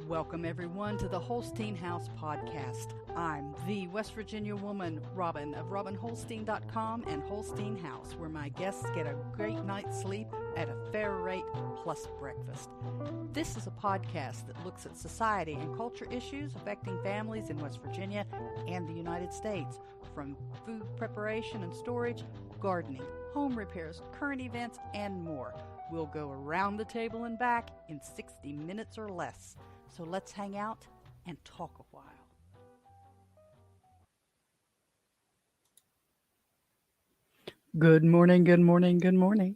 Welcome, everyone, to the Holstein House podcast. I'm the West Virginia woman, Robin, of RobinHolstein.com and Holstein House, where my guests get a great night's sleep at a fair rate plus breakfast. This is a podcast that looks at society and culture issues affecting families in West Virginia and the United States, from food preparation and storage, gardening, home repairs, current events, and more. We'll go around the table and back in 60 minutes or less. So let's hang out and talk a while. Good morning, good morning, good morning.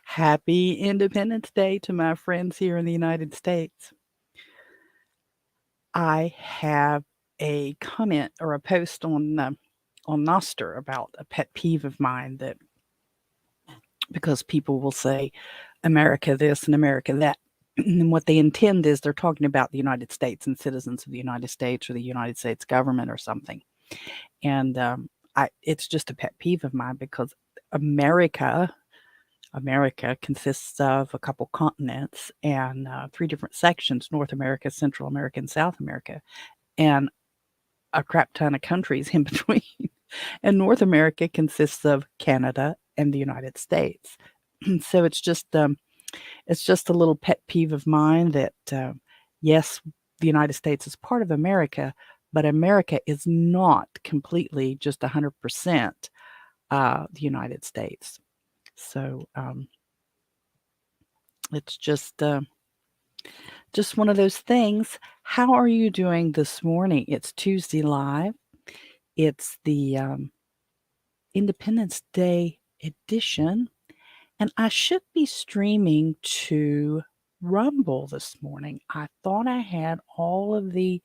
Happy Independence Day to my friends here in the United States. I have a comment or a post on Nostr about a pet peeve of mine, that because people will say America this and America that. And what they intend is they're talking about the United States and citizens of the United States or the United States government or something. And it's just a pet peeve of mine, because America consists of a couple continents and 3 different sections: North America, Central America, and South America, and a crap ton of countries in between. And North America consists of Canada and the United States. So it's just a little pet peeve of mine that, yes, the United States is part of America, but America is not completely just 100% the United States. So it's just one of those things. How are you doing this morning? It's Tuesday Live. It's the Independence Day edition. And I should be streaming to Rumble this morning. I thought I had all of the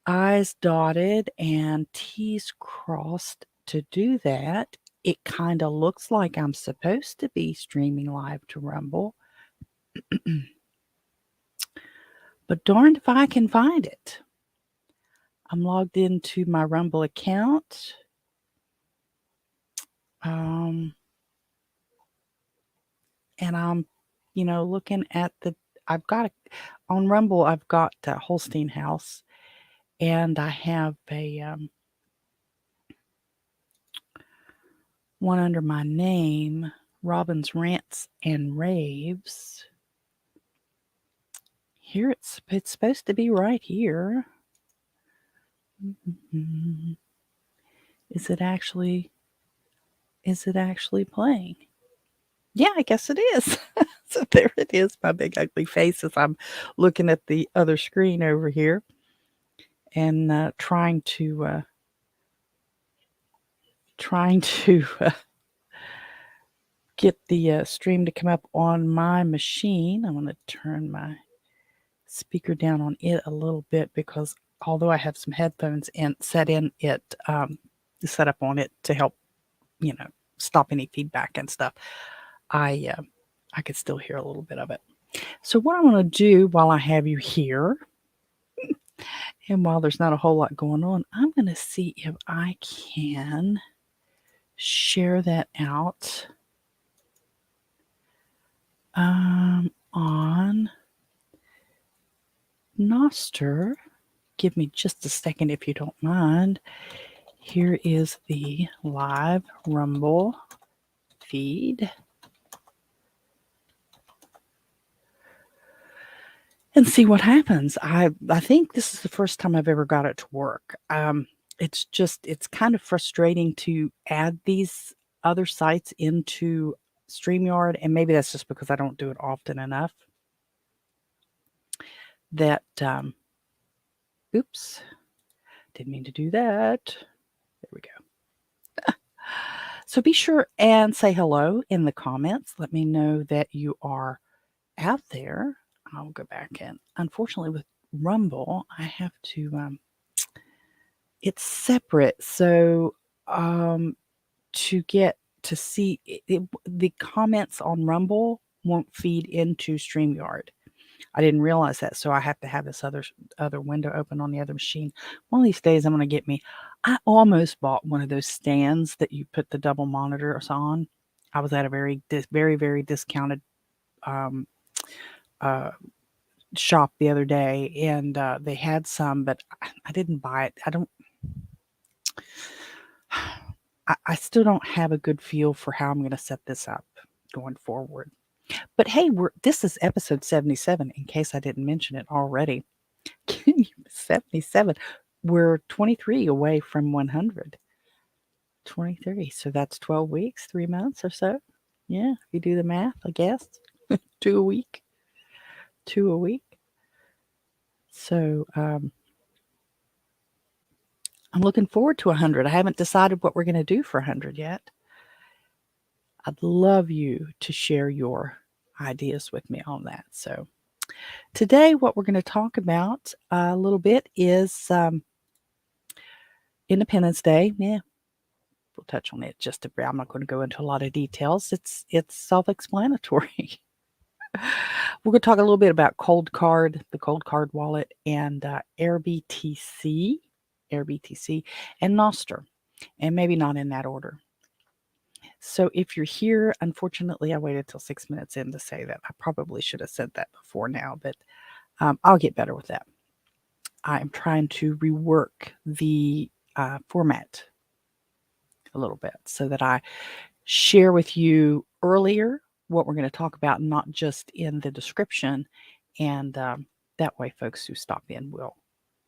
I's dotted and T's crossed to do that. It kind of looks like I'm supposed to be streaming live to Rumble. But darned if I can find it. I'm logged into my Rumble account. And I'm, looking at on Rumble, I've got Holstein House, and I have a one under my name, Robin's Rants and Raves. Here it's supposed to be right here. Mm-hmm. Is it actually playing? Yeah, I guess it is. So there it is, my big ugly face, as I'm looking at the other screen over here and trying to get the stream to come up on my machine. I'm going to turn my speaker down on it a little bit, because although I have some headphones set up on it to help, stop any feedback and stuff, I could still hear a little bit of it. So what I'm going to do while I have you here, and while there's not a whole lot going on, I'm going to see if I can share that out on Nostr. Give me just a second if you don't mind. Here is the live Rumble feed. And see what happens. I think this is the first time I've ever got it to work. It's kind of frustrating to add these other sites into StreamYard, and maybe that's just because I don't do it often enough. That, oops, didn't mean to do that. There we go. So be sure and say hello in the comments. Let me know that you are out there. I'll go back in. Unfortunately, with Rumble, I have to, it's separate. So to get to see it, the comments on Rumble won't feed into StreamYard. I didn't realize that, so I have to have this other window open on the other machine. One of these days, I'm going to get me. I almost bought one of those stands that you put the double monitors on. I was at a very, very discounted shop the other day, and they had some, but I didn't buy it. I still don't have a good feel for how I'm going to set this up going forward. But hey, this is episode 77, in case I didn't mention it already. 77. We're 23 away from 100. 23. So that's 12 weeks, 3 months or so. Yeah, if you do the math, I guess. 2 a week. 2 a week. So I'm looking forward to 100. I haven't decided what we're going to do for 100 yet. I'd love you to share your ideas with me on that. So today, what we're going to talk about a little bit is Independence Day. Yeah, we'll touch on it just a bit. I'm not going to go into a lot of details. It's self-explanatory. We're going to talk a little bit about Coldcard, the Coldcard wallet, and AirBTC, and Nostr, and maybe not in that order. So if you're here, unfortunately, I waited till 6 minutes in to say that. I probably should have said that before now, but I'll get better with that. I'm trying to rework the format a little bit so that I share with you earlier what we're going to talk about, not just in the description, and that way folks who stop in will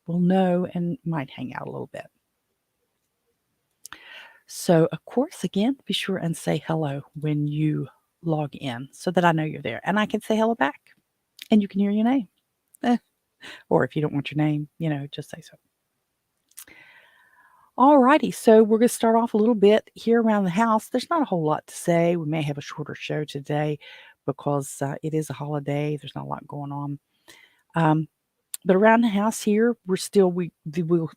know and might hang out a little bit. So, of course, again, be sure and say hello when you log in so that I know you're there and I can say hello back and you can hear your name. Or if you don't want your name, just say so. All righty, so we're going to start off a little bit here around the house. There's not a whole lot to say. We may have a shorter show today because it is a holiday. There's not a lot going on. But around the house here, the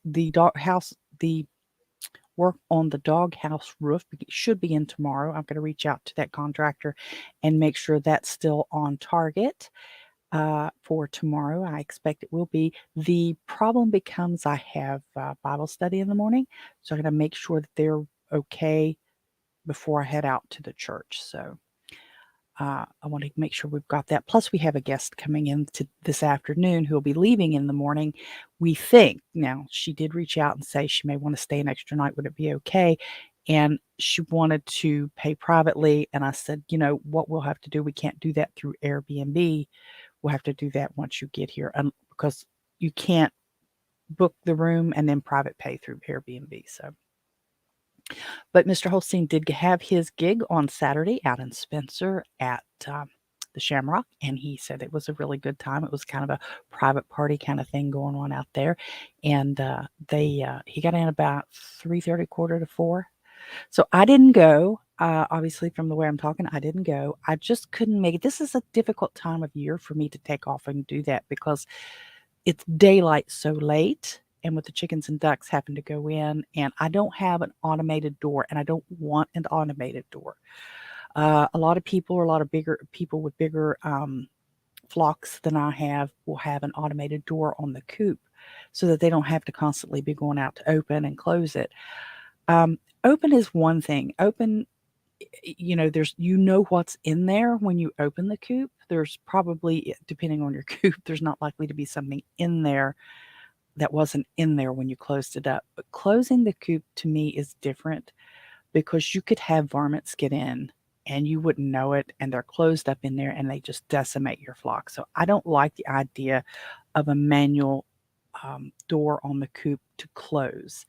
work on the doghouse roof should begin tomorrow. I'm going to reach out to that contractor and make sure that's still on target for tomorrow. I expect it will be. The problem becomes I have Bible study in the morning, so I'm going to make sure that they're okay before I head out to the church. So I want to make sure we've got that. Plus, we have a guest coming in this afternoon who will be leaving in the morning. We think. Now, she did reach out and say she may want to stay an extra night. Would it be okay? And she wanted to pay privately. And I said, what we'll have to do, we can't do that through Airbnb. We'll have to do that once you get here because you can't book the room and then private pay through Airbnb. So. But Mr. Holstein did have his gig on Saturday out in Spencer at the Shamrock, and he said it was a really good time. It was kind of a private party kind of thing going on out there, and he got in about 3:30, 3:45. So I didn't go. Obviously, from the way I'm talking, I didn't go. I just couldn't make it. This is a difficult time of year for me to take off and do that because it's daylight so late. And with the chickens and ducks having to go in, and I don't have an automated door, and I don't want an automated door. A lot of people, or a lot of bigger people with bigger flocks than I have, will have an automated door on the coop so that they don't have to constantly be going out to open and close it. Open is one thing. Open, there's what's in there when you open the coop. There's probably, depending on your coop, there's not likely to be something in there that wasn't in there when you closed it up. But closing the coop to me is different because you could have varmints get in and you wouldn't know it, and they're closed up in there and they just decimate your flock. So I don't like the idea of a manual door on the coop to close.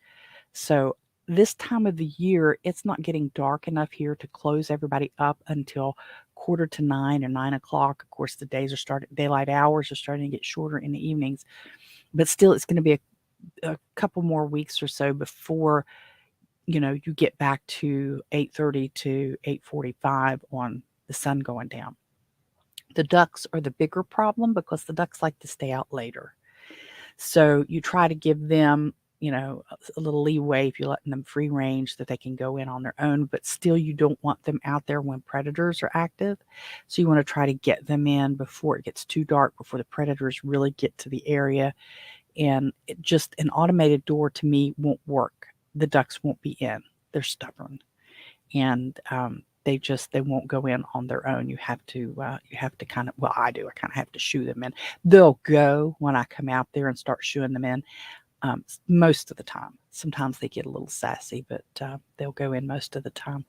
So this time of the year, it's not getting dark enough here to close everybody up until 8:45 or 9 o'clock. Of course, the daylight hours are starting to get shorter in the evenings. But still, it's going to be a couple more weeks or so before, you get back to 8:30 to 8:45 on the sun going down. The ducks are the bigger problem because the ducks like to stay out later. So you try to give them, a little leeway if you're letting them free range that they can go in on their own, but still you don't want them out there when predators are active. So you want to try to get them in before it gets too dark, before the predators really get to the area. And just an automated door to me won't work. The ducks won't be in. They're stubborn. And they won't go in on their own. You have to kind of, well, I do. I kind of have to shoo them in. They'll go when I come out there and start shooing them in. Most of the time. Sometimes they get a little sassy, but they'll go in most of the time.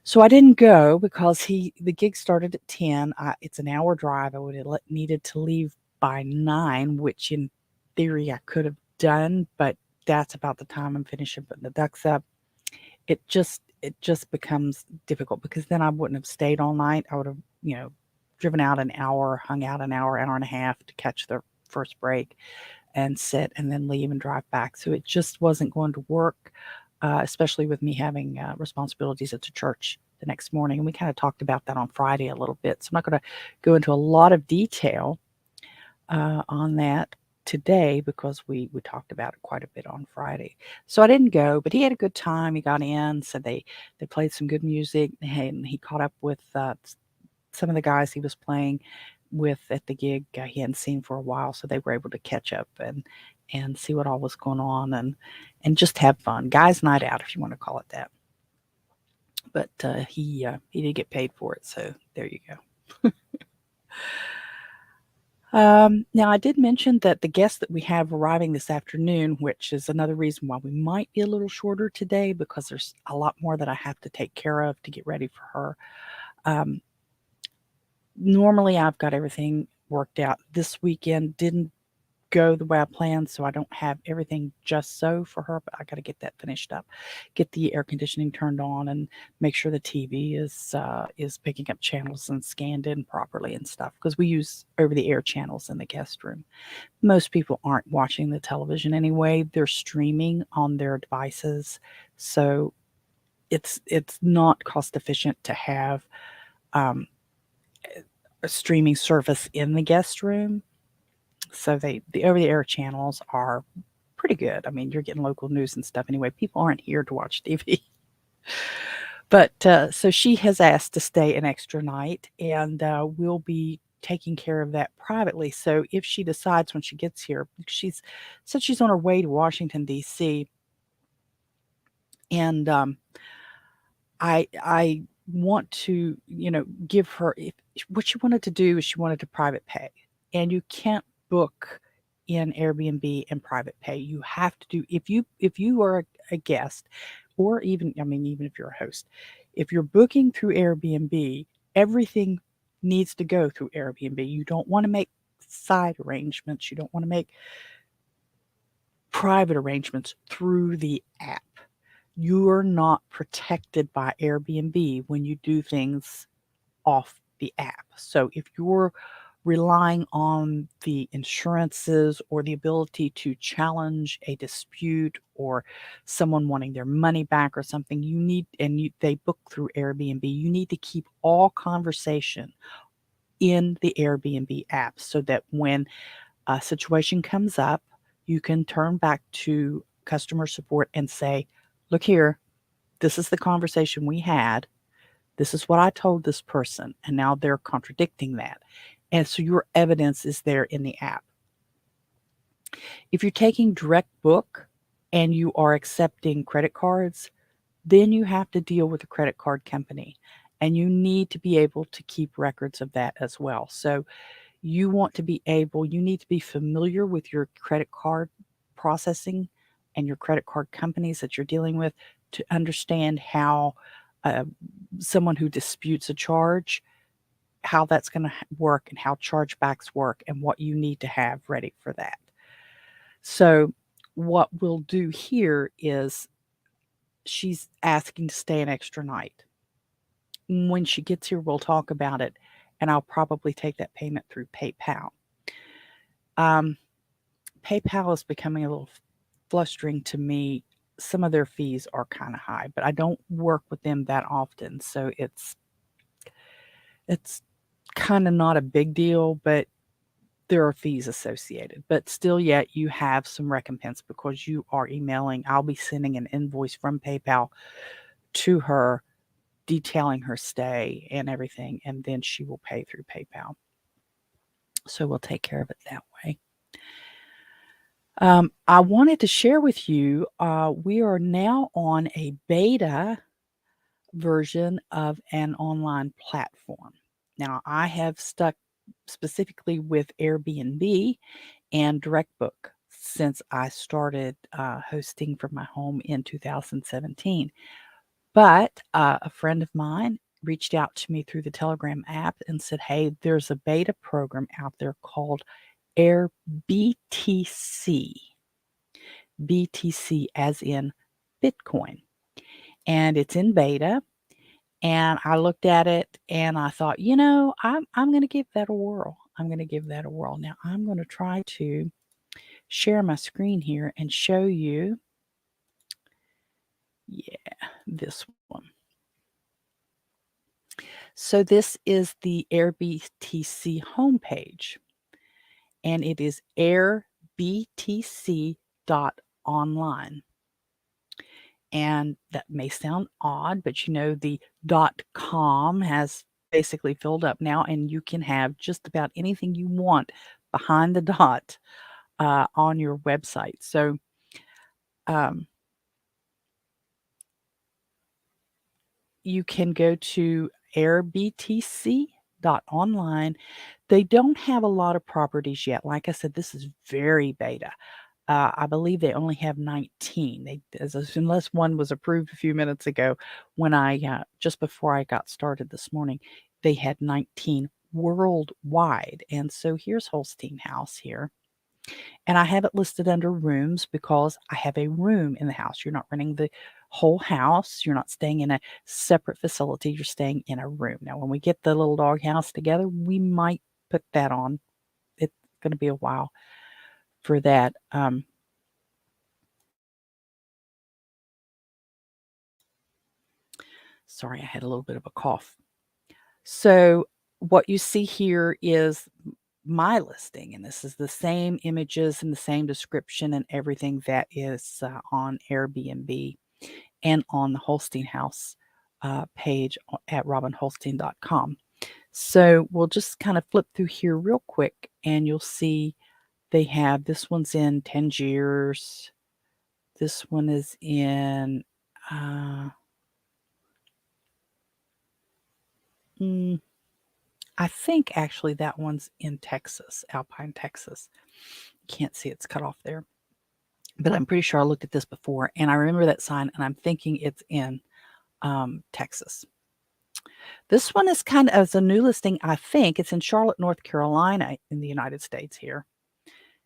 So I didn't go because the gig started at 10. It's an hour drive. I would have needed to leave by 9, which in theory I could have done, but that's about the time I'm finishing putting the ducks up. It just becomes difficult because then I wouldn't have stayed all night. I would have, driven out an hour, hung out an hour, hour and a half to catch the first break and sit and then leave and drive back. So it just wasn't going to work, especially with me having responsibilities at the church the next morning. And we kind of talked about that on Friday a little bit. So I'm not going to go into a lot of detail on that today because we talked about it quite a bit on Friday. So I didn't go, but he had a good time. He got in, said they played some good music, and he caught up with some of the guys he was playing with at the gig he hadn't seen for a while, so they were able to catch up and see what all was going on and just have fun. Guys' night out, if you want to call it that. But he did get paid for it, so there you go. Now, I did mention that the guest that we have arriving this afternoon, which is another reason why we might be a little shorter today, because there's a lot more that I have to take care of to get ready for her. Normally, I've got everything worked out. This weekend didn't go the way I planned, so I don't have everything just so for her, but I got to get that finished up, get the air conditioning turned on, and make sure the TV is picking up channels and scanned in properly and stuff, because we use over-the-air channels in the guest room. Most people aren't watching the television anyway. They're streaming on their devices, so it's not cost efficient to have a streaming service in the guest room. So the over-the-air channels are pretty good. I mean, you're getting local news and stuff anyway. People aren't here to watch TV. But so she has asked to stay an extra night, and we'll be taking care of that privately. So if she decides when she gets here, she's said she's on her way to Washington, D.C., and I want to, give her, what she wanted to do is she wanted to private pay, and you can't book in Airbnb and private pay. You have to do, if you are a guest, or even if you're a host, if you're booking through Airbnb, everything needs to go through Airbnb. You don't want to make side arrangements. You don't want to make private arrangements through the app. You're not protected by Airbnb when you do things off the app. So if you're relying on the insurances or the ability to challenge a dispute or someone wanting their money back or something, they book through Airbnb, you need to keep all conversation in the Airbnb app so that when a situation comes up, you can turn back to customer support and say, look here, this is the conversation we had. This is what I told this person, and now they're contradicting that. And so your evidence is there in the app. If you're taking direct book and you are accepting credit cards, then you have to deal with the credit card company, and you need to be able to keep records of that as well. So you need to be familiar with your credit card processing and your credit card companies that you're dealing with to understand how someone who disputes a charge, how that's going to work and how chargebacks work and what you need to have ready for that. So what we'll do here is she's asking to stay an extra night. When she gets here, we'll talk about it, and I'll probably take that payment through PayPal. PayPal is becoming a little frustrating to me. Some of their fees are kind of high, but I don't work with them that often, so it's kind of not a big deal, but there are fees associated. But still, yet you have some recompense because you are emailing. I'll be sending an invoice from PayPal to her detailing her stay and everything, and then she will pay through PayPal. So we'll take care of it that way. I wanted to share with you, we are now on a beta version of an online platform. Now, I have stuck specifically with Airbnb and DirectBook since I started hosting from my home in 2017. But a friend of mine reached out to me through the Telegram app and said, hey, there's a beta program out there called AirBTC. BTC as in Bitcoin. And it's in beta. And I looked at it and I thought, I'm going to give that a whirl. I'm going to give that a whirl. Now I'm going to try to share my screen here and show you. Yeah, this one. So this is the AirBTC homepage, and it is airbtc.online. And that may sound odd, but the .com has basically filled up now, and you can have just about anything you want behind the dot on your website. So you can go to airbtc.online. They don't have a lot of properties yet. Like I said, this is very beta. I believe they only have 19. Unless one was approved a few minutes ago, when I just before I got started this morning, they had 19 worldwide. And so here's Holstein House here. And I have it listed under rooms because I have a room in the house. You're not renting the whole house. You're not staying in a separate facility. You're staying in a room. Now, when we get the little dog house together, we might put that on. It's going to be a while for that. Sorry, I had a little bit of a cough. So what you see here is my listing, and this is the same images and the same description and everything that is on Airbnb and on the Holstein House page at robinholstein.com. So we'll just kind of flip through here real quick, and you'll see they have this one's in Tangiers. This one is in I think actually that one's in Texas, Alpine, Texas. You can't see it's cut off there. But I'm pretty sure I looked at this before, and I remember that sign, and I'm thinking it's in Texas. This one is kind of a new listing, I think. It's in Charlotte, North Carolina in the United States here.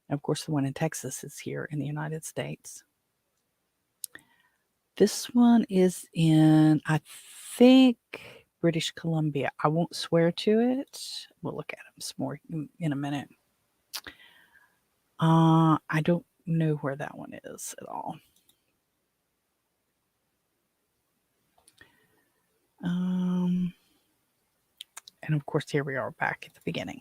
And of course, the one in Texas is here in the United States. This one is in, I think, British Columbia. I won't swear to it. We'll look at them some more in a minute. I don't know where that one is at all. And of course, here we are back at the beginning.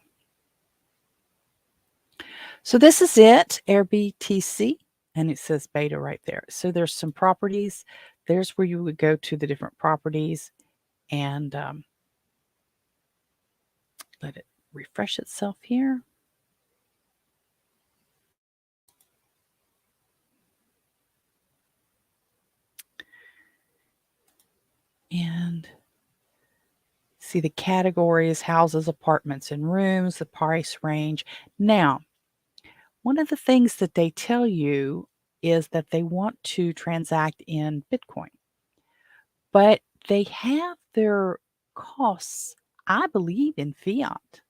So this is it, AirBTC, and it says beta right there. So there's some properties. There's where you would go to the different properties and let it refresh itself here. And see the categories, houses, apartments, and rooms, the price range. Now, one of the things that they tell you is that they want to transact in Bitcoin, but they have their costs, I believe, in fiat.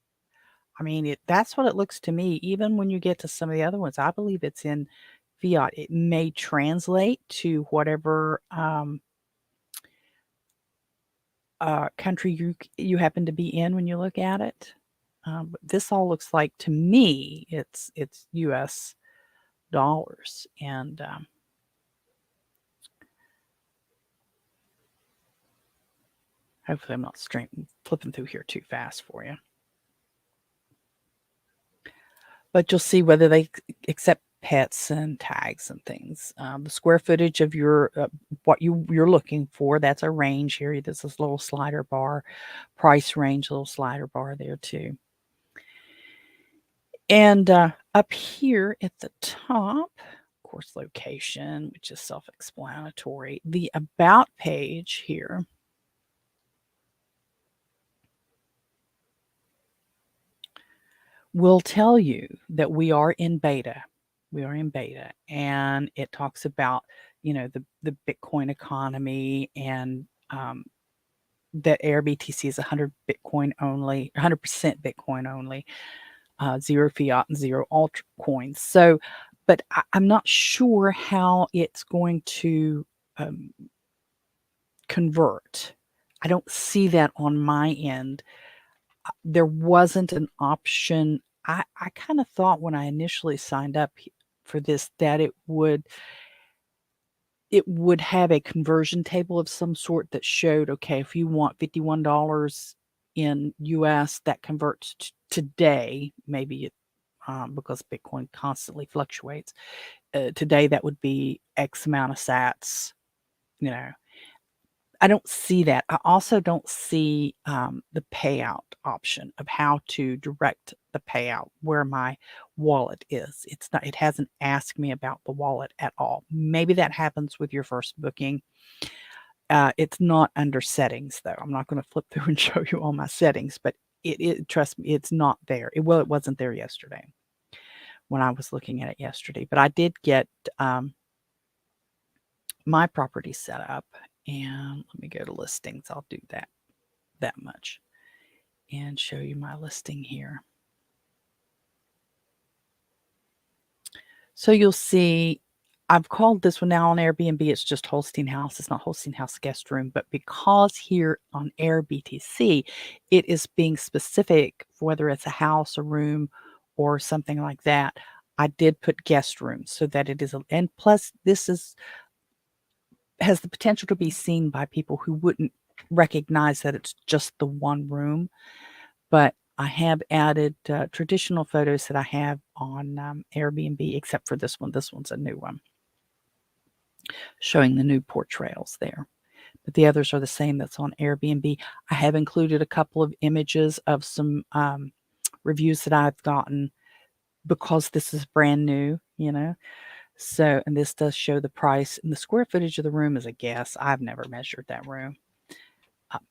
I mean, that's what it looks to me. Even when you get to some of the other ones, I believe it's in fiat. It may translate to whatever country you happen to be in when you look at it. But this all looks like, to me, it's U.S. dollars, and hopefully I'm not flipping through here too fast for you. But you'll see whether they accept pets and tags and things. The square footage of your what you're looking for, that's a range here. There's this little slider bar, price range, little slider bar there too. And up here at the top, of course, location, which is self-explanatory. The About page here will tell you that we are in beta. We are in beta, and it talks about, the Bitcoin economy, and that AirBTC is 100 Bitcoin only, 100% Bitcoin only, zero fiat and zero altcoins. So, but I'm not sure how it's going to convert. I don't see that on my end. There wasn't an option. I kind of thought when I initially signed up for this that it would have a conversion table of some sort that showed, okay, if you want $51 in US, that converts today, maybe because Bitcoin constantly fluctuates. Today, that would be X amount of sats. I don't see that. I also don't see the payout option of how to direct the payout where my wallet is. It's not. It hasn't asked me about the wallet at all. Maybe that happens with your first booking. It's not under settings though. I'm not going to flip through and show you all my settings, but trust me, it's not there. It wasn't there yesterday when I was looking at it yesterday. But I did get my property set up, and let me go to listings. I'll do that much and show you my listing here. So you'll see I've called this one now on Airbnb. It's just Holstein House. It's not Holstein House guest room, but because here on AirBTC, it is being specific for whether it's a house, a room, or something like that. I did put guest room so that it is, and plus this has the potential to be seen by people who wouldn't recognize that it's just the one room. But I have added traditional photos that I have on Airbnb, except for this one. This one's a new one, showing the new porch rails there. But the others are the same that's on Airbnb. I have included a couple of images of some reviews that I've gotten because this is brand new, So, and this does show the price, and the square footage of the room is a guess. I've never measured that room.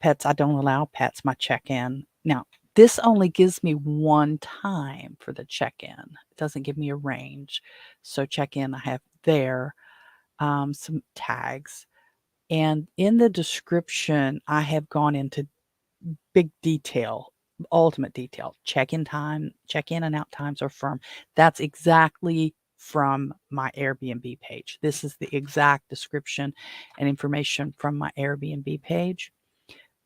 Pets, I don't allow pets. My check-in. Now, this only gives me one time for the check-in. It doesn't give me a range. So check-in, I have there some tags. And in the description, I have gone into big detail, ultimate detail. Check-in time, check-in and out times are firm. That's exactly from my Airbnb page. This is the exact description and information from my Airbnb page.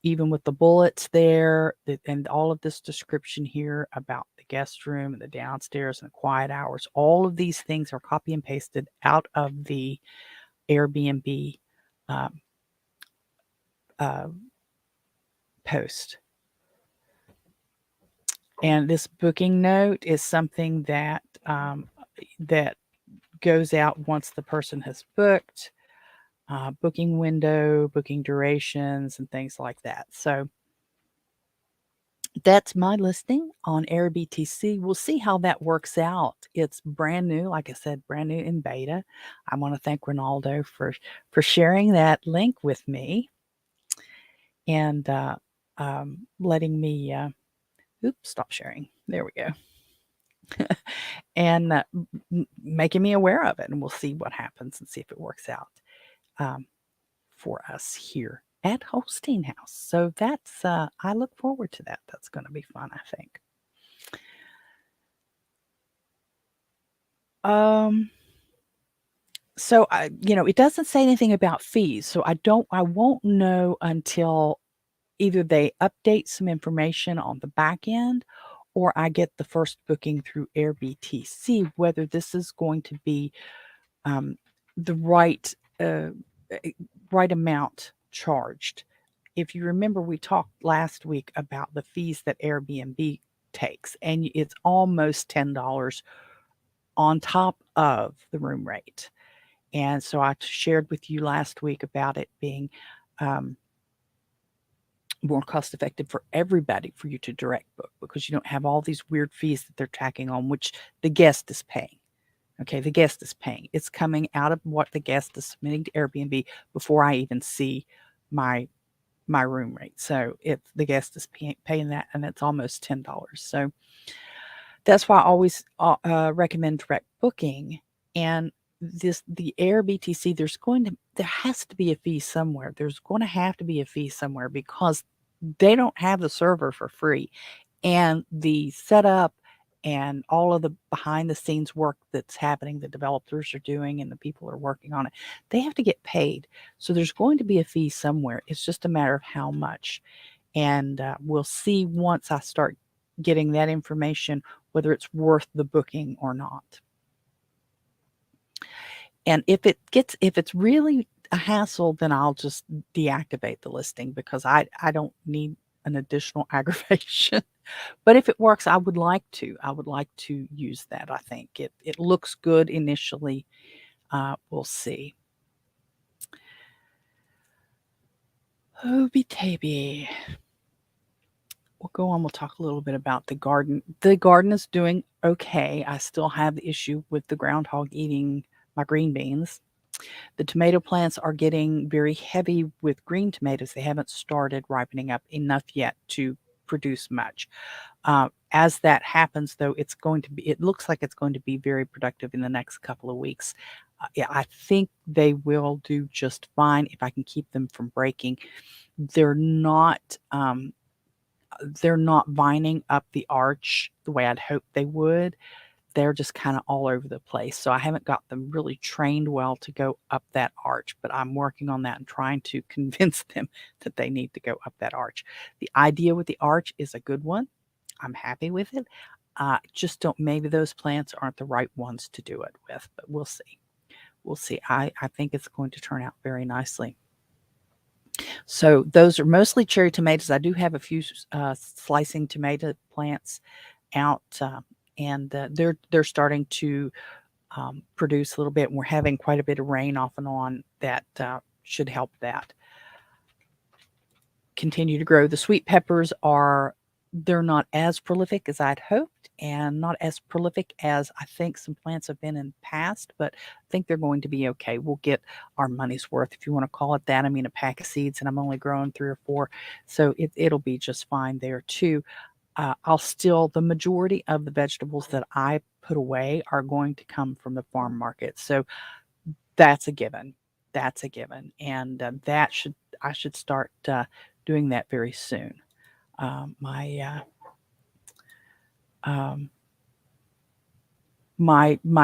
Even with the bullets there and all of this description here about the guest room and the downstairs and the quiet hours, all of these things are copy and pasted out of the Airbnb post. And this booking note is something that that goes out once the person has booked. Booking window, booking durations, and things like that. So that's my listing on AirBTC. We'll see how that works out. It's brand new, like I said, brand new in beta. I want to thank Ronaldo for sharing that link with me and letting me. Oops, stop sharing. There we go. And making me aware of it, and we'll see what happens and see if it works out for us here at Holstein House. So that's I look forward to that. That's going to be fun, I think. So it doesn't say anything about fees, so I won't know until either they update some information on the back end or I get the first booking through AirBTC, whether this is going to be the right amount charged. If you remember, we talked last week about the fees that Airbnb takes, and it's almost $10 on top of the room rate. And so I shared with you last week about it being more cost effective for everybody for you to direct book, because you don't have all these weird fees that they're tacking on, which the guest is paying. Okay, the guest is paying. It's coming out of what the guest is submitting to Airbnb before I even see my room rate. So if the guest is paying that, and it's almost $10. So That's why I always recommend direct booking. And the AirBTC, there has to be a fee somewhere. There's going to have to be a fee somewhere because they don't have the server for free, and the setup and all of the behind the scenes work that's happening, the developers are doing and the people are working on it, they have to get paid. So there's going to be a fee somewhere. It's just a matter of how much. And we'll see once I start getting that information whether it's worth the booking or not. And if it's really a hassle, then I'll just deactivate the listing because I don't need an additional aggravation. But if it works, I would like to use that. I think it looks good initially. We'll see. Hobie Tabby. We'll go on. We'll talk a little bit about the garden. The garden is doing okay. I still have the issue with the groundhog eating my green beans. The tomato plants are getting very heavy with green tomatoes. They haven't started ripening up enough yet to produce much. As that happens, though, it looks like it's going to be very productive in the next couple of weeks. Yeah, I think they will do just fine if I can keep them from breaking. They're not vining up the arch the way I'd hoped they would. They're just kind of all over the place. So I haven't got them really trained well to go up that arch, but I'm working on that and trying to convince them that they need to go up that arch. The idea with the arch is a good one. I'm happy with it. Just don't, maybe those plants aren't the right ones to do it with, but we'll see. We'll see. I think it's going to turn out very nicely. So those are mostly cherry tomatoes. I do have a few slicing tomato plants out, and they're starting to produce a little bit. And we're having quite a bit of rain off and on that should help that continue to grow. The sweet peppers they're not as prolific as I'd hoped and not as prolific as I think some plants have been in the past, but I think they're going to be okay. We'll get our money's worth, if you want to call it that. I mean, a pack of seeds and I'm only growing 3 or 4, so it'll be just fine there too. The majority of the vegetables that I put away are going to come from the farm market. So that's a given. That's a given. And I should start doing that very soon. My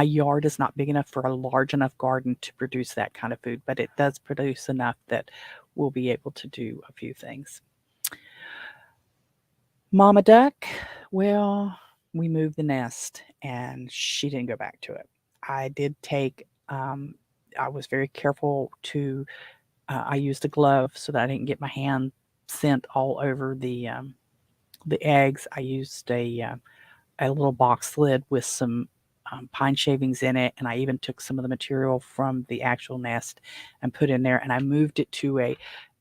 yard is not big enough for a large enough garden to produce that kind of food, but it does produce enough that we'll be able to do a few things. Mama Duck, well, we moved the nest and she didn't go back to it. I did take, I was very careful I used a glove so that I didn't get my hand scent all over the eggs. I used a little box lid with some pine shavings in it, and I even took some of the material from the actual nest and put in there, and I moved it to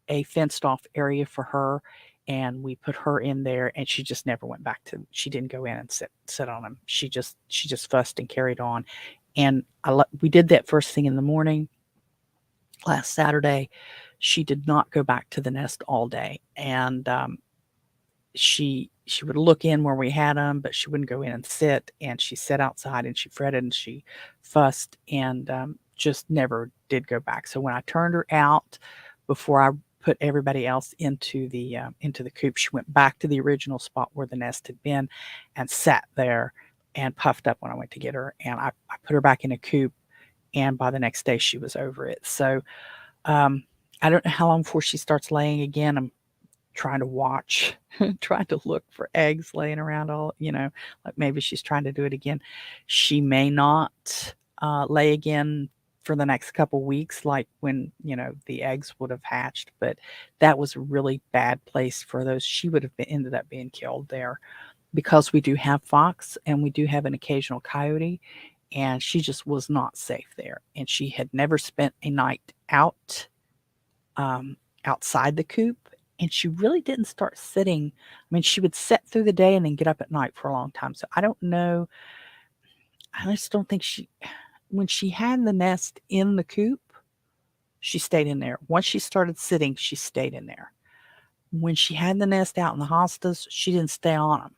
a fenced off area for her, and we put her in there, and she just never went back she didn't go in and sit on them. She just fussed and carried on, and we did that first thing in the morning last Saturday. She did not go back to the nest all day, and she would look in where we had them, but she wouldn't go in and sit, and she sat outside and she fretted and she fussed and just never did go back. So when I turned her out before I put everybody else into the coop, she went back to the original spot where the nest had been and sat there and puffed up when I went to get her, and I put her back in a coop, and by the next day she was over it. So I don't know how long before she starts laying again. I'm trying to watch, trying to look for eggs laying around like maybe she's trying to do it again. She may not lay again for the next couple weeks, like when, the eggs would have hatched, but that was a really bad place for those. She would have ended up being killed there because we do have fox and we do have an occasional coyote, and she just was not safe there. And she had never spent a night out outside the coop. And she really didn't start sitting. I mean, she would sit through the day and then get up at night for a long time. So I don't know. I just don't think when she had the nest in the coop, she stayed in there. Once she started sitting, she stayed in there. When she had the nest out in the hostas, she didn't stay on them.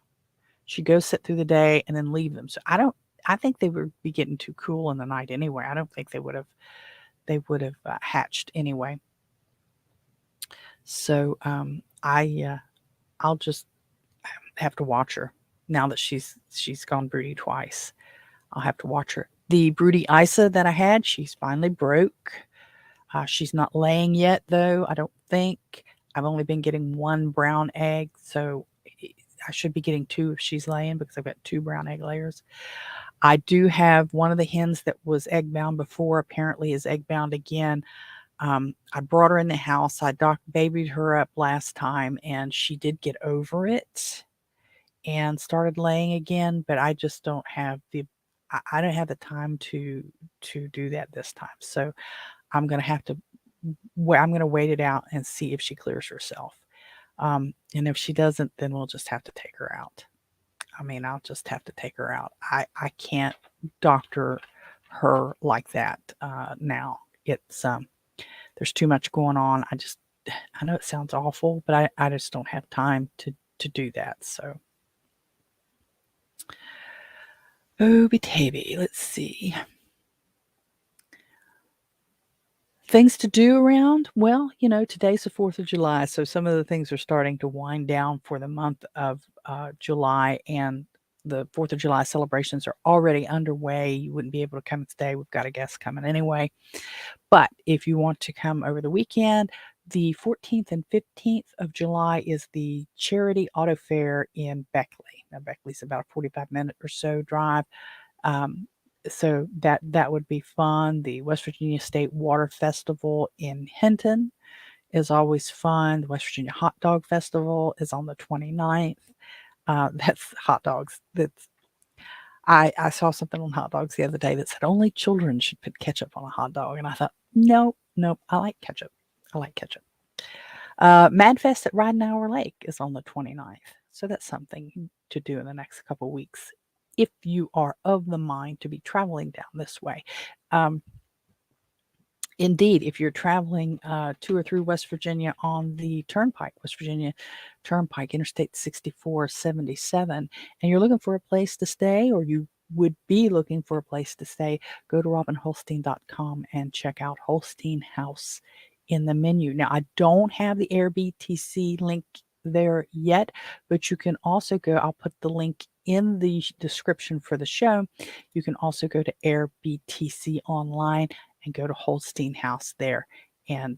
She'd go sit through the day and then leave them. So I think they would be getting too cool in the night anyway. I don't think they would have hatched anyway. So I'll just have to watch her now that she's gone broody twice. I'll have to watch her. The broody Isa that I had, she's finally broke. She's not laying yet, though, I don't think. I've only been getting one brown egg, so I should be getting two if she's laying because I've got 2 brown egg layers. I do have one of the hens that was egg bound before, apparently is egg bound again. I brought her in the house. I babied her up last time, and she did get over it and started laying again, but I just don't have I don't have the time to do that this time. So I'm gonna have to I'm gonna wait it out and see if she clears herself. And if she doesn't, then we'll just have to take her out. I mean, I'll just have to take her out. I can't doctor her like that now. It's there's too much going on. I know it sounds awful, but I just don't have time to do that. So Oby-Taby, let's see. Things to do around? Well, today's the 4th of July, so some of the things are starting to wind down for the month of July, and the 4th of July celebrations are already underway. You wouldn't be able to come and stay. We've got a guest coming anyway. But if you want to come over the weekend, the 14th and 15th of July is the Charity Auto Fair in Beckley. Now, Beckley's about a 45-minute or so drive. So that would be fun. The West Virginia State Water Festival in Hinton is always fun. The West Virginia Hot Dog Festival is on the 29th. That's hot dogs. I saw something on hot dogs the other day that said only children should put ketchup on a hot dog, and I thought, nope, I like ketchup. MadFest at Ridenhour Lake is on the 29th, so that's something to do in the next couple weeks if you are of the mind to be traveling down this way. Indeed, if you're traveling to or through West Virginia on the Turnpike, West Virginia Turnpike, Interstate 6477, and you're looking for a place to stay, or you would be looking for a place to stay, go to robinholstein.com and check out Holstein House in the menu. Now, I don't have the AirBTC link there yet, but you can also go, I'll put the link in the description for the show. You can also go to AirBTC online and go to Holstein House there and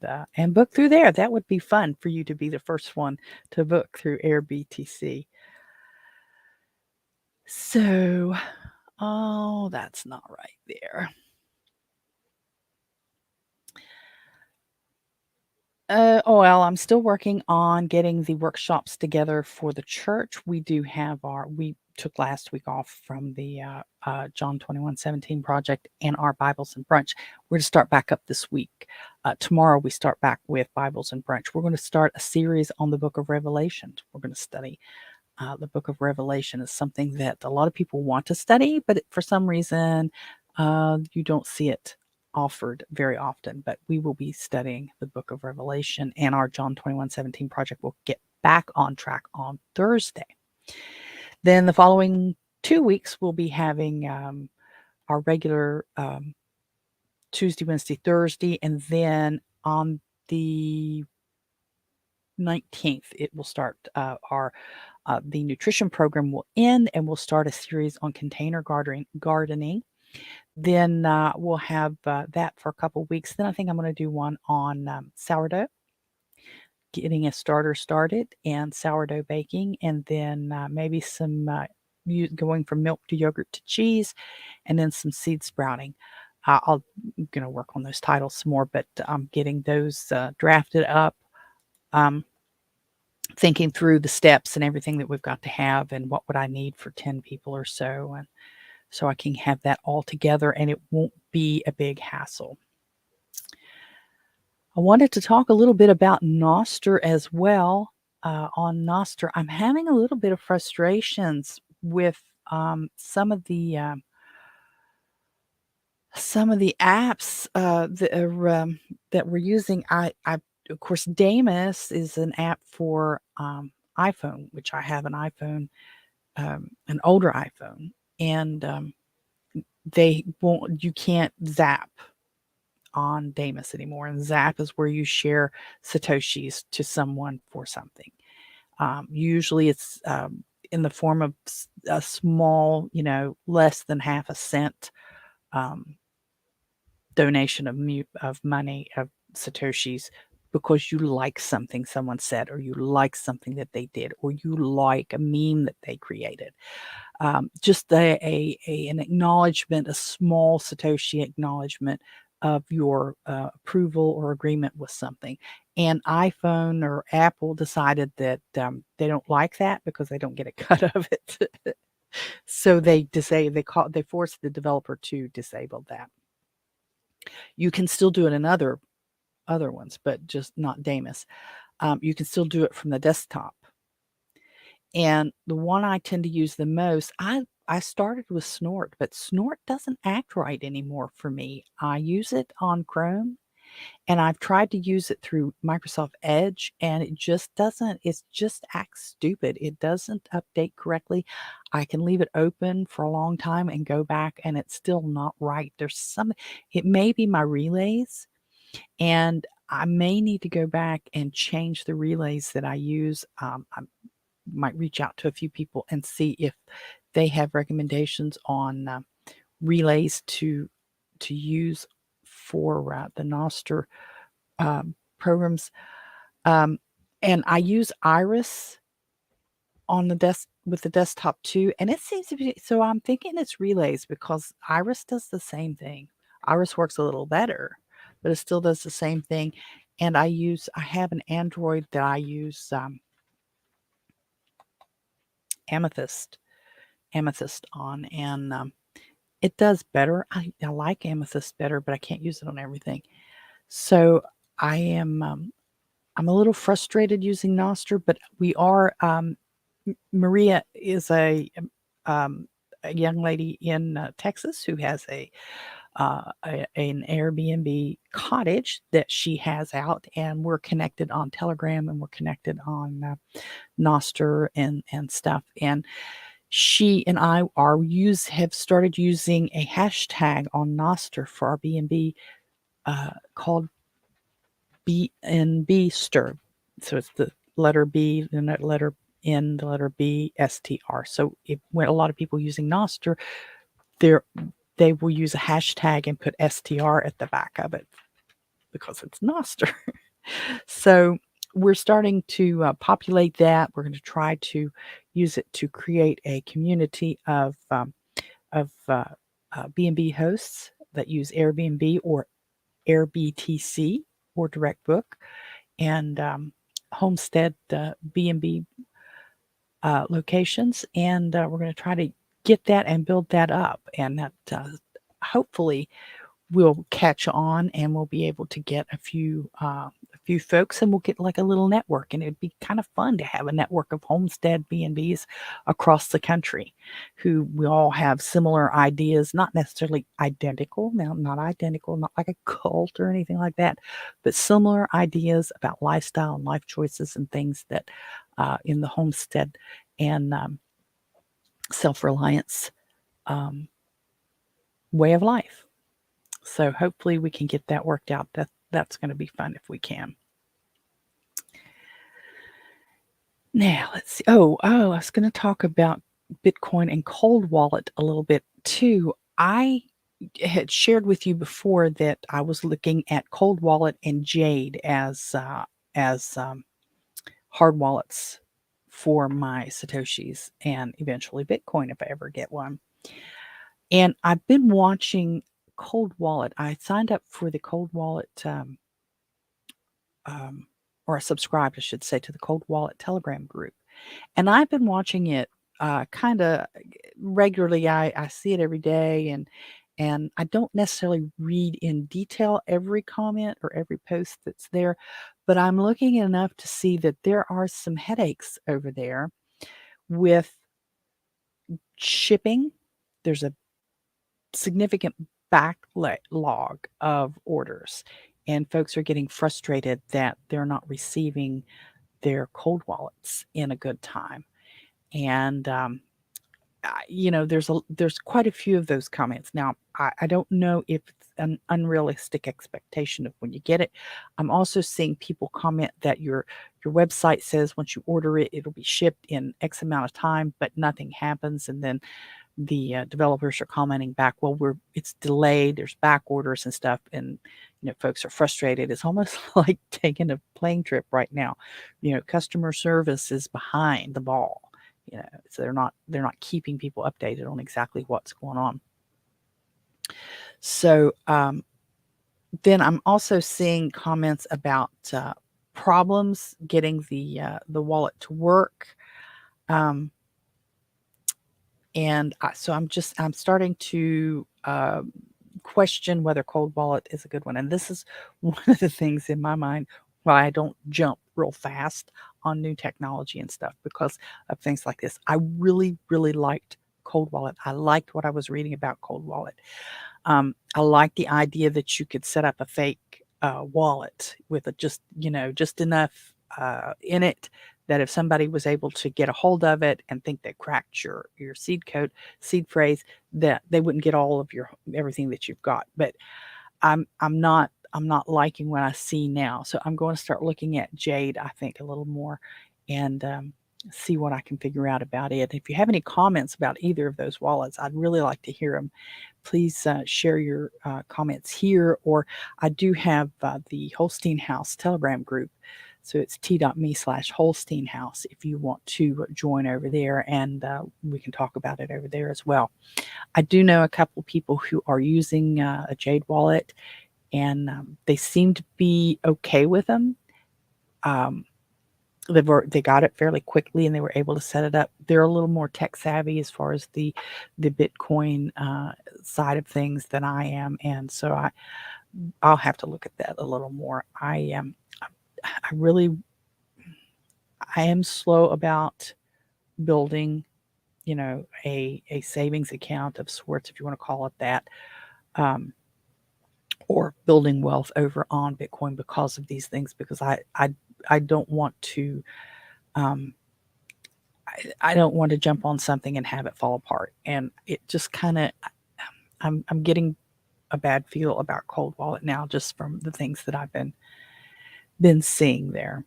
book through there. That would be fun for you to be the first one to book through AirBTC. So, oh, that's not right there. Well, I'm still working on getting the workshops together for the church. We took last week off from the John 21:17 project and our Bibles and Brunch. We're to start back up this week. Tomorrow we start back with Bibles and Brunch. We're going to start a series on the book of Revelation. We're going to study the book of Revelation. Is something that a lot of people want to study, but for some reason you don't see it offered very often. But we will be studying the book of Revelation, and our John 21:17 project will get back on track on Thursday. Then the following 2 weeks, we'll be having our regular Tuesday, Wednesday, Thursday, and then on the 19th, it will start the nutrition program will end, and we'll start a series on container gardening. Then we'll have that for a couple weeks. Then I think I'm going to do one on sourdough, getting a starter started, and sourdough baking, and then maybe some going from milk to yogurt to cheese, and then some seed sprouting. I'm going to work on those titles some more, but I'm getting those drafted up, thinking through the steps and everything that we've got to have, and what would I need for 10 people or so, and so I can have that all together and it won't be a big hassle. I wanted to talk a little bit about Nostr as well. On Nostr, I'm having a little bit of frustrations with some of the apps that we're using. Of course, Damus is an app for iPhone, which I have an iPhone an older iPhone, and they won't. You can't zap on Damus anymore. And Zap is where you share Satoshis to someone for something. Usually it's in the form of a small, less than half a cent um, donation of money, of Satoshis, because you like something someone said, or you like something that they did, or you like a meme that they created. Just an acknowledgement, a small Satoshi acknowledgement of your approval or agreement with something. And iPhone or Apple decided that they don't like that because they don't get a cut of it. So they forced the developer to disable that. You can still do it in other ones, but just not Damus. You can still do it from the desktop. And the one I tend to use the most, I started with Snort, but Snort doesn't act right anymore for me. I use it on Chrome, and I've tried to use it through Microsoft Edge, and it just doesn't, it just acts stupid. It doesn't update correctly. I can leave it open for a long time and go back, and it's still not right. It may be my relays, and I may need to go back and change the relays that I use. I might reach out to a few people and see if they have recommendations on relays to use for the Nostr programs. And I use Iris on the desk with the desktop too, and it seems to be, so I'm thinking it's relays because Iris does the same thing. Iris works a little better, but it still does the same thing. And I have an Android that I use Amethyst on, and it does better. I like Amethyst better, but I can't use it on everything. So I'm a little frustrated using Nostr, but we are Maria is a young lady in Texas who has an Airbnb cottage that she has out, and we're connected on Telegram, and we're connected on Nostr and stuff. And she and I have started using a hashtag on Nostr for our B&B called BNB Stir. So it's the letter B, the letter N, the letter B, STR. So when a lot of people using Nostr, they will use a hashtag and put STR at the back of it because it's Nostr. So we're starting to populate that. We're going to try to use it to create a community of B&B hosts that use Airbnb or AirBTC or DirectBook, and homestead B&B locations. And we're going to try to get that and build that up. And that hopefully will catch on, and we'll be able to get a few folks, and we'll get like a little network, and it'd be kind of fun to have a network of homestead B&Bs across the country who we all have similar ideas, not necessarily identical, not identical, not like a cult or anything like that, but similar ideas about lifestyle and life choices and things that in the homestead and self-reliance way of life. So hopefully we can get that worked out. That's going to be fun if we can. Now let's see. I was going to talk about Bitcoin and Cold Wallet a little bit too. I had shared with you before that I was looking at Cold Wallet and Jade as hard wallets for my Satoshis, and eventually Bitcoin if I ever get one. And I've been watching Cold Wallet. I signed up for the Cold Wallet, or I subscribed, I should say, to the Cold Wallet Telegram group. And I've been watching it kind of regularly. I see it every day, and I don't necessarily read in detail every comment or every post that's there, but I'm looking enough to see that there are some headaches over there with shipping. There's a significant backlog of orders, and folks are getting frustrated that they're not receiving their cold wallets in a good time. And there's quite a few of those comments. Now, I don't know if it's an unrealistic expectation of when you get it. I'm also seeing people comment that your website says once you order it, it'll be shipped in X amount of time, but nothing happens. And then the developers are commenting back, well, it's delayed. There's back orders and stuff, and folks are frustrated. It's almost like taking a plane trip right now. Customer service is behind the ball. So they're not keeping people updated on exactly what's going on. So then I'm also seeing comments about problems getting the wallet to work. And so I'm starting to question whether Cold Wallet is a good one. And this is one of the things in my mind why I don't jump real fast on new technology and stuff, because of things like this. I really, really liked Cold Wallet. I liked what I was reading about Cold Wallet. I liked the idea that you could set up a fake wallet with just enough in it that if somebody was able to get a hold of it and think they cracked your seed phrase, that they wouldn't get all of everything that you've got. But I'm not liking what I see now. So I'm going to start looking at Jade, I think, a little more, and see what I can figure out about it. If you have any comments about either of those wallets, I'd really like to hear them. Please share your comments here, or I do have the Holstein House Telegram group. So it's t.me/Holstein House if you want to join over there, and we can talk about it over there as well. I do know a couple people who are using a Jade wallet, and they seem to be okay with them. They got it fairly quickly, and they were able to set it up. They're a little more tech savvy as far as the Bitcoin side of things than I am, and so I'll have to look at that a little more. I am slow about building, a savings account of sorts, if you want to call it that, or building wealth over on Bitcoin because of these things, because I don't want to I don't want to jump on something and have it fall apart. And it just kind of I'm getting a bad feel about Cold Wallet now, just from the things that I've been seeing there.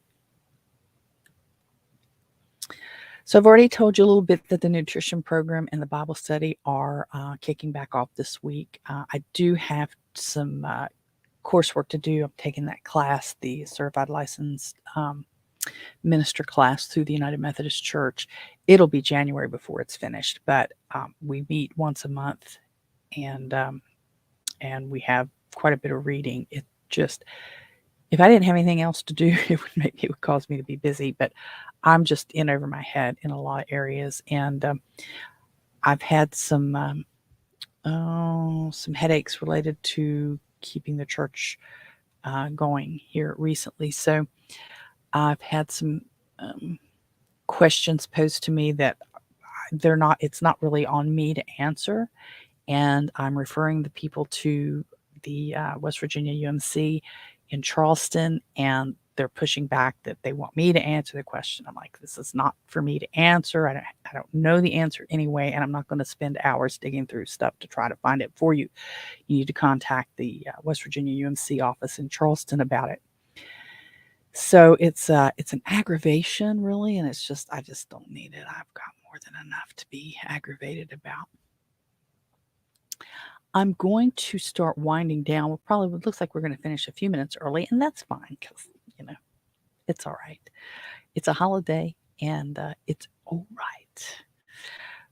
So I've already told you a little bit that the nutrition program and the Bible study are kicking back off this week. I do have some coursework to do. I'm taking that class, the Certified Licensed Minister class through the United Methodist Church. It'll be January before it's finished, but we meet once a month, and we have quite a bit of reading. It just, if I didn't have anything else to do, it would cause me to be busy, but I'm just in over my head in a lot of areas. And I've had some headaches related to keeping the church going here recently. So I've had some questions posed to me that it's not really on me to answer. And I'm referring the people to the West Virginia UMC in Charleston, and they're pushing back that they want me to answer the question. I'm like, this is not for me to answer. I don't know the answer anyway, and I'm not going to spend hours digging through stuff to try to find it for you. You need to contact the West Virginia UMC office in Charleston about it. So it's an aggravation, really, and it's just, I just don't need it. I've got more than enough to be aggravated about. I'm going to start winding down. It looks like we're going to finish a few minutes early, and that's fine, because it's all right. It's a holiday, and it's all right.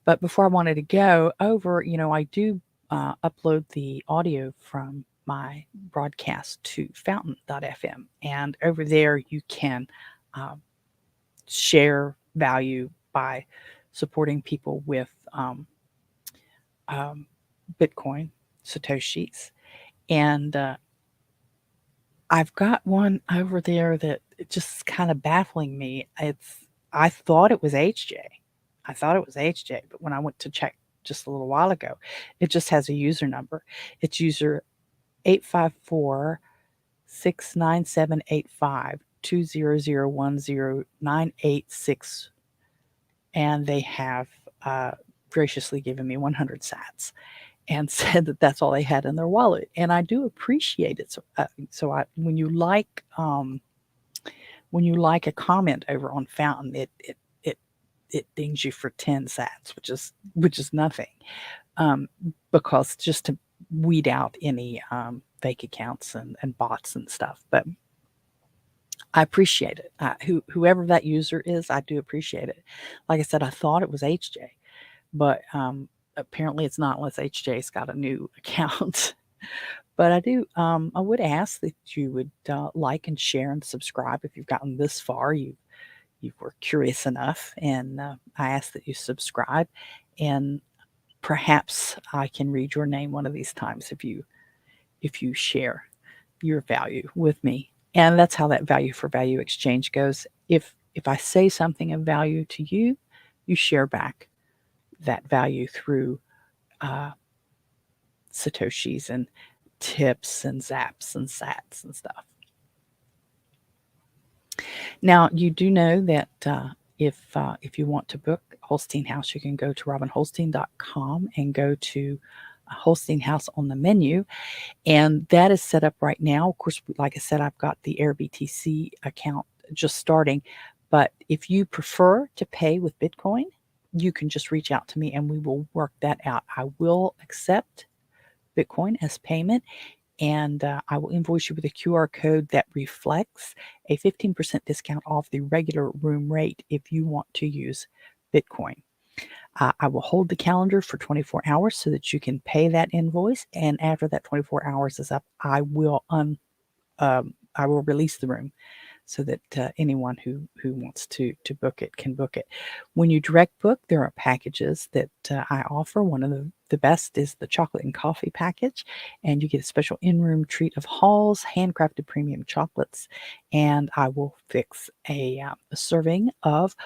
But before I wanted to go over, I do upload the audio from my broadcast to fountain.fm, and over there you can share value by supporting people with Bitcoin, Satoshis. And I've got one over there that it just kind of baffling me. I thought it was HJ. But when I went to check just a little while ago, it just has a user number. It's user 854-69785-20010-986, and they have graciously given me 100 sats and said that that's all they had in their wallet, and I do appreciate it. So when you like a comment over on Fountain, it dings you for 10 sats, which is nothing, because just to weed out any fake accounts and bots and stuff. But I appreciate it. Whoever that user is, I do appreciate it. Like I said, I thought it was HJ, but apparently it's not unless HJ's got a new account. But I would ask that you would like and share and subscribe if you've gotten this far. You were curious enough, and I ask that you subscribe, and perhaps I can read your name one of these times if you share your value with me. And that's how that value for value exchange goes. If I say something of value to you, you share back that value through satoshis and tips and zaps and sats and stuff. Now, you do know that if you want to book Holstein House, you can go to robinholstein.com and go to Holstein House on the menu, and that is set up right now. Of course, like I said, I've got the AirBTC account just starting, but if you prefer to pay with Bitcoin, you can just reach out to me and we will work that out. I will accept Bitcoin as payment, and I will invoice you with a QR code that reflects a 15% discount off the regular room rate if you want to use Bitcoin. I will hold the calendar for 24 hours so that you can pay that invoice, and after that 24 hours is up, I will release the room so that anyone who wants to book it can book it. When you direct book, there are packages that I offer. One of the best is the chocolate and coffee package, and you get a special in-room treat of Hall's handcrafted premium chocolates, and I will fix a serving of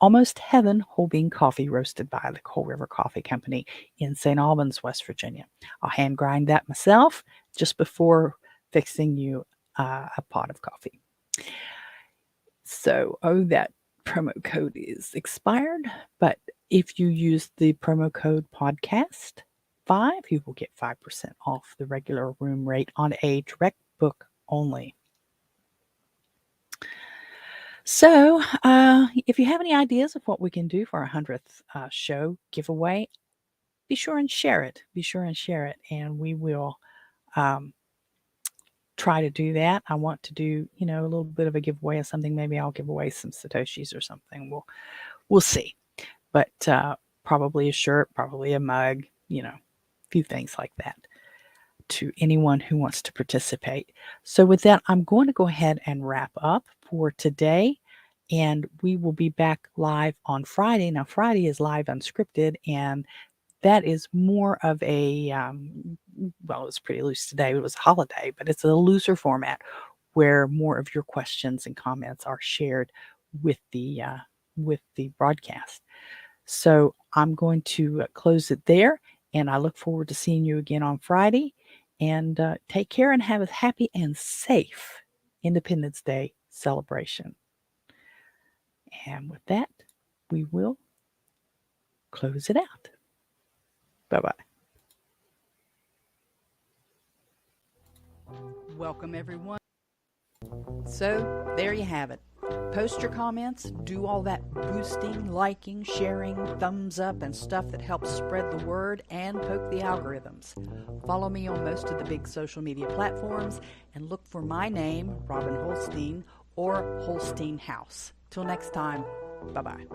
Almost Heaven whole bean coffee roasted by the Coal River Coffee Company in St. Albans, West Virginia. I'll hand grind that myself just before fixing you a pot of coffee. So, that promo code is expired, but if you use the promo code podcast5, you will get 5% off the regular room rate on a direct book only. So, if you have any ideas of what we can do for our 100th show giveaway, be sure and share it. And we will try to do that. I want to do, a little bit of a giveaway of something. Maybe I'll give away some satoshis or something. We'll see. But probably a shirt, probably a mug, a few things like that to anyone who wants to participate. So with that, I'm going to go ahead and wrap up for today, and we will be back live on Friday. Now, Friday is live unscripted, and that is more of a, well, it was pretty loose today. It was a holiday, but it's a looser format where more of your questions and comments are shared with the broadcast. So I'm going to close it there, and I look forward to seeing you again on Friday. And take care and have a happy and safe Independence Day celebration. And with that, we will close it out. Bye-bye. Welcome, everyone. So there you have it. Post your comments, do all that boosting, liking, sharing, thumbs up, and stuff that helps spread the word and poke the algorithms. Follow me on most of the big social media platforms and look for my name, Robin Holstein, or Holstein House. Till next time, bye-bye.